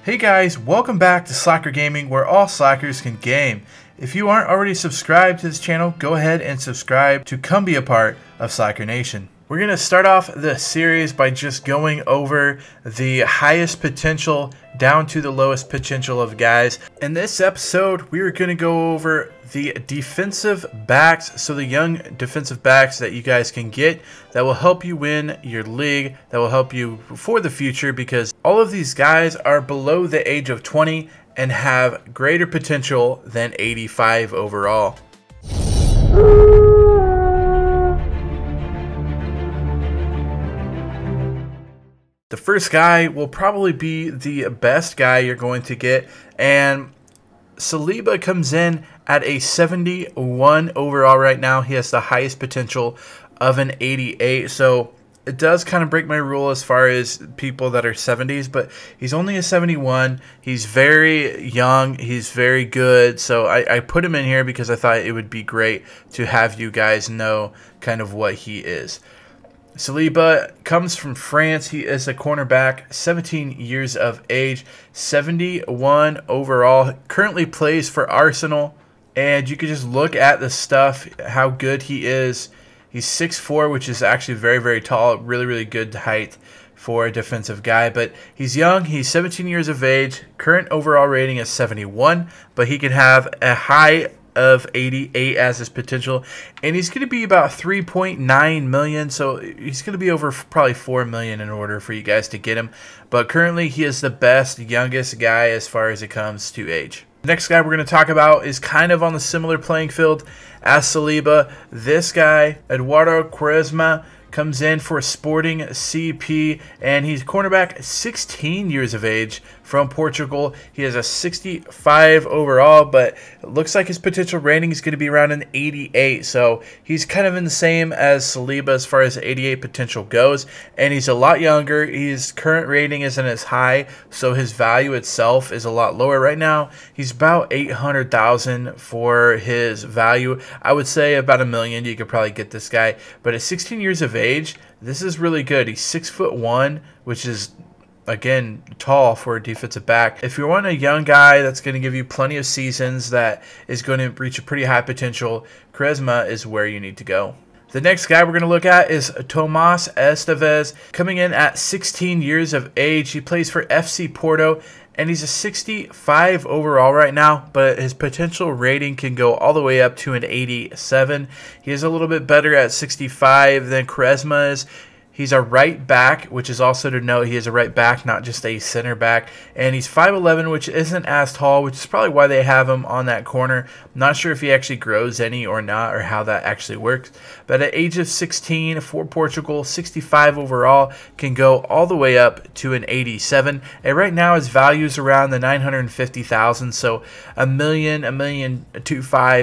Hey guys, welcome back to Soccer Gaming, where all Slackers can game. If you aren't already subscribed to this channel, go ahead and subscribe to come be a part of Slacker Nation. We're going to start off the series by just going over the highest potential down to the lowest potential of guys. In this episode, we are going to go over the defensive backs, so the young defensive backs that you guys can get that will help you win your league, that will help you for the future, because all of these guys are below the age of 20 and have greater potential than 85 overall. The first guy will probably be the best guy you're going to get, and Saliba comes in at a 71 overall right now. He has the highest potential of an 88, so it does kind of break my rule as far as people that are 70s, but he's only a 71. He's very young. He's very good, so I put him in here because I thought it would be great to have you guys know kind of what he is. Saliba comes from France. He is a cornerback, 17 years of age, 71 overall. Currently plays for Arsenal, and you can just look at the stuff, how good he is. He's 6'4", which is actually very, very tall. Really good height for a defensive guy. But he's young. He's 17 years of age. Current overall rating is 71, but he can have a high of 88 as his potential, and he's going to be about 3.9 million, so he's going to be over probably 4 million in order for you guys to get him. But currently he is the best youngest guy as far as it comes to age. The next guy we're going to talk about is kind of on the similar playing field as Saliba. This guy, Eduardo, quaresma, comes in for Sporting CP, and he's cornerback, 16 years of age, from Portugal. He has a 65 overall, but it looks like his potential rating is going to be around an 88, so he's kind of in the same as Saliba as far as 88 potential goes, and he's a lot younger. His current rating isn't as high, so his value itself is a lot lower right now. He's about 800,000 for his value. I would say about $1 million you could probably get this guy, but at 16 years of age, this is really good. He's 6'1", which is, again, tall for a defensive back. If you want a young guy that's going to give you plenty of seasons, that is going to reach a pretty high potential, quaresma is where you need to go. The next guy we're going to look at is Tomas Estevez, coming in at 16 years of age. He plays for FC Porto, and he's a 65 overall right now, but his potential rating can go all the way up to an 87. He is a little bit better at 65 than quaresma is. He's a right back, which is also to note he is a right back, not just a center back. And he's 5'11", which isn't as tall, which is probably why they have him on that corner. I'm not sure if he actually grows any or not, or how that actually works. But at age of 16 for Portugal, 65 overall, can go all the way up to an 87. And right now his value is around the 950,000, so $1 million, $1.25 million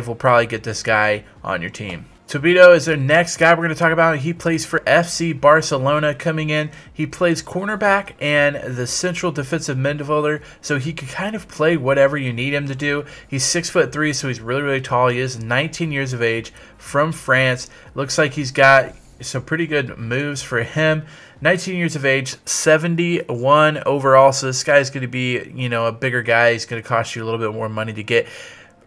will probably get this guy on your team. Beto is the next guy we're going to talk about. He plays for FC Barcelona coming in. He plays cornerback and the central defensive midfielder, so he can kind of play whatever you need him to do. He's 6'3", so he's really tall. He is 19 years of age, from France. Looks like he's got some pretty good moves for him. 19 years of age, 71 overall, so this guy is going to be, a bigger guy. He's going to cost you a little bit more money to get.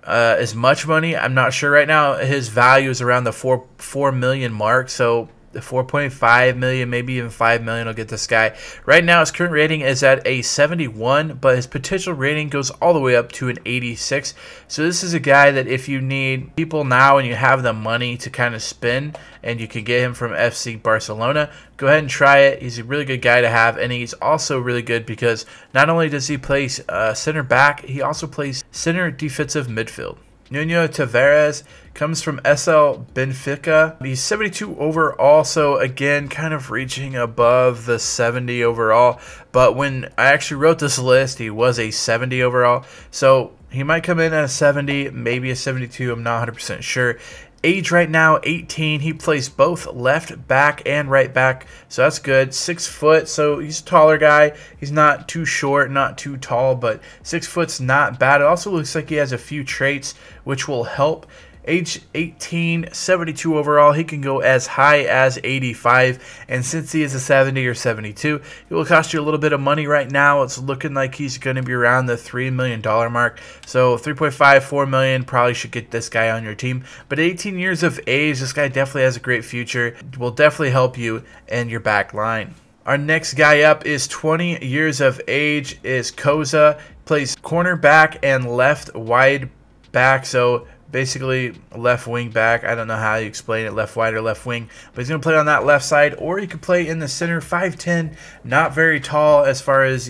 As much money, I'm not sure right now. His value is around the 4 million mark, so the 4.5 million, maybe even 5 million will get this guy. Right now his current rating is at a 71, but his potential rating goes all the way up to an 86. So this is a guy that if you need people now and you have the money to kind of spend, and you can get him from FC Barcelona, go ahead and try it. He's a really good guy to have, and he's also really good because not only does he play center back, he also plays center defensive midfield. Nuno Tavares comes from SL Benfica. He's 72 overall, so again, kind of reaching above the 70 overall. But when I actually wrote this list, he was a 70 overall. So he might come in at a 70, maybe a 72. I'm not 100% sure. Age right now, 18. He plays both left back and right back, so that's good. 6 foot, so he's a taller guy. He's not too short, not too tall, but 6 foot's not bad. It also looks like he has a few traits which will help. Age 18, 72 overall. He can go as high as 85. And since he is a 70 or 72, it will cost you a little bit of money right now. It's looking like he's going to be around the $3 million mark. So 3.5, 4 million probably should get this guy on your team. But 18 years of age, this guy definitely has a great future. Will definitely help you in your back line. Our next guy up is 20 years of age, is Cozza. Plays cornerback and left wide back, so basically left wing back. I don't know how you explain it, left wide or left wing, but he's going to play on that left side, or he could play in the center. 5'10", not very tall as far as,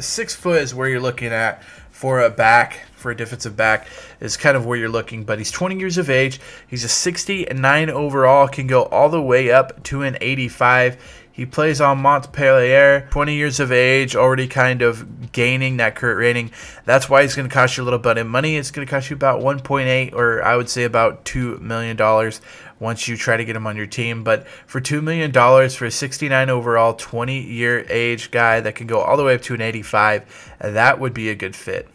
6 foot is where you're looking at for a back, for a defensive back is kind of where you're looking. But he's 20 years of age. He's a 69 overall, can go all the way up to an 85. He plays on Montero, 20 years of age, already kind of gaining that current rating. That's why he's going to cost you a little bit of money. It's going to cost you about 1.8, or I would say about $2 million once you try to get him on your team. But for $2 million for a 69 overall, 20-year age guy that can go all the way up to an 85, that would be a good fit.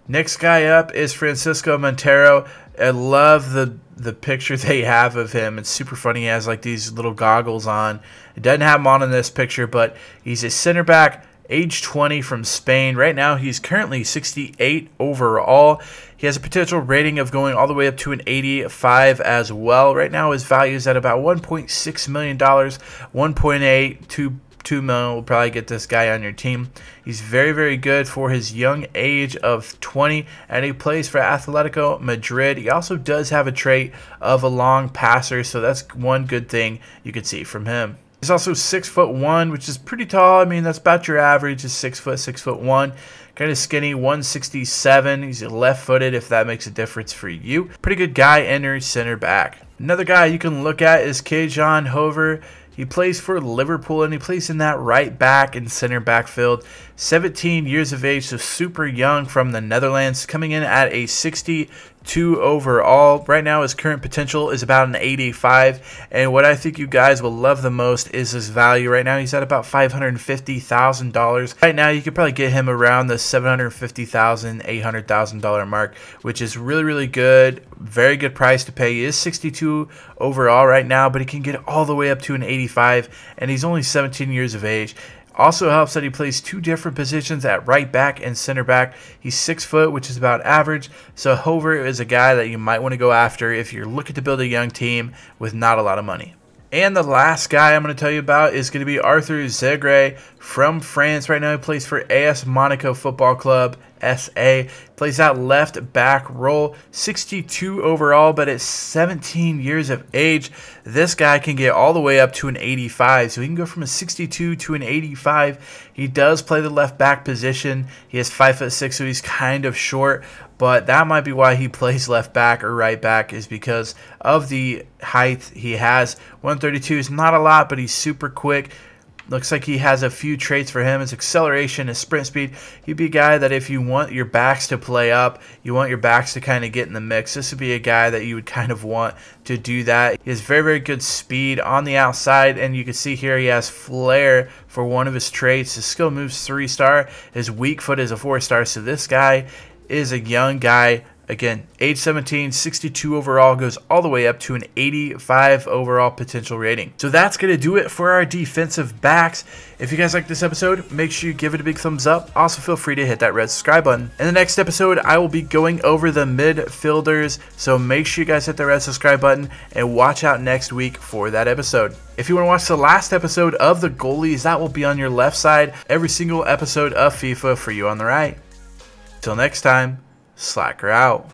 Next guy up is Francisco Montero. I love the picture they have of him. It's super funny. He has like these little goggles on. It doesn't have him on in this picture, but he's a center back, age 20, from Spain. Right now, he's currently 68 overall. He has a potential rating of going all the way up to an 85 as well. Right now, his value is at about $1.6 million, 1.8, 2 million will probably get this guy on your team. He's very, very good for his young age of 20, and he plays for Atletico Madrid. He also does have a trait of a long passer, so that's one good thing you could see from him. He's also 6'1", which is pretty tall. I mean, that's about your average is 6 foot, 6'1". Kind of skinny, 167. He's left-footed, if that makes a difference for you. Pretty good guy, enters center back. Another guy you can look at is ki-jana, hoever. He plays for Liverpool, and he plays in that right back and center backfield. 17 years of age, so super young, from the Netherlands, coming in at a 62 overall. Right now, his current potential is about an 85, and what I think you guys will love the most is his value. Right now, he's at about $550,000. Right now, you could probably get him around the $750,000, $800,000 mark, which is really, really good. Very good price to pay. He is 62 overall right now, but he can get all the way up to an 85, and he's only 17 years of age. Also helps that he plays two different positions at right back and center back. He's 6 foot, which is about average. So hoever is a guy that you might want to go after if you're looking to build a young team with not a lot of money. And the last guy I'm going to tell you about is going to be Arthur Zagre from France. Right now he plays for AS Monaco Football Club, SA. Plays that left back role, 62 overall, but at 17 years of age, this guy can get all the way up to an 85. So he can go from a 62 to an 85. He does play the left back position. He is 5'6", so he's kind of short, but that might be why he plays left back or right back, is because of the height he has. 132 is not a lot, but he's super quick. Looks like he has a few traits for him. His acceleration, his sprint speed. He'd be a guy that if you want your backs to play up, you want your backs to kind of get in the mix, this would be a guy that you would kind of want to do that. He has very, very good speed on the outside, and you can see here he has flair for one of his traits. His skill moves 3-star. His weak foot is a 4-star, so this guy is a young guy. Again, age 17, 62 overall, goes all the way up to an 85 overall potential rating. So that's going to do it for our defensive backs. If you guys like this episode, make sure you give it a big thumbs up. Also, feel free to hit that red subscribe button. In the next episode, I will be going over the midfielders. So make sure you guys hit the red subscribe button and watch out next week for that episode. If you want to watch the last episode of the goalies, that will be on your left side. Every single episode of FIFA for you on the right. Till next time. Slacker out.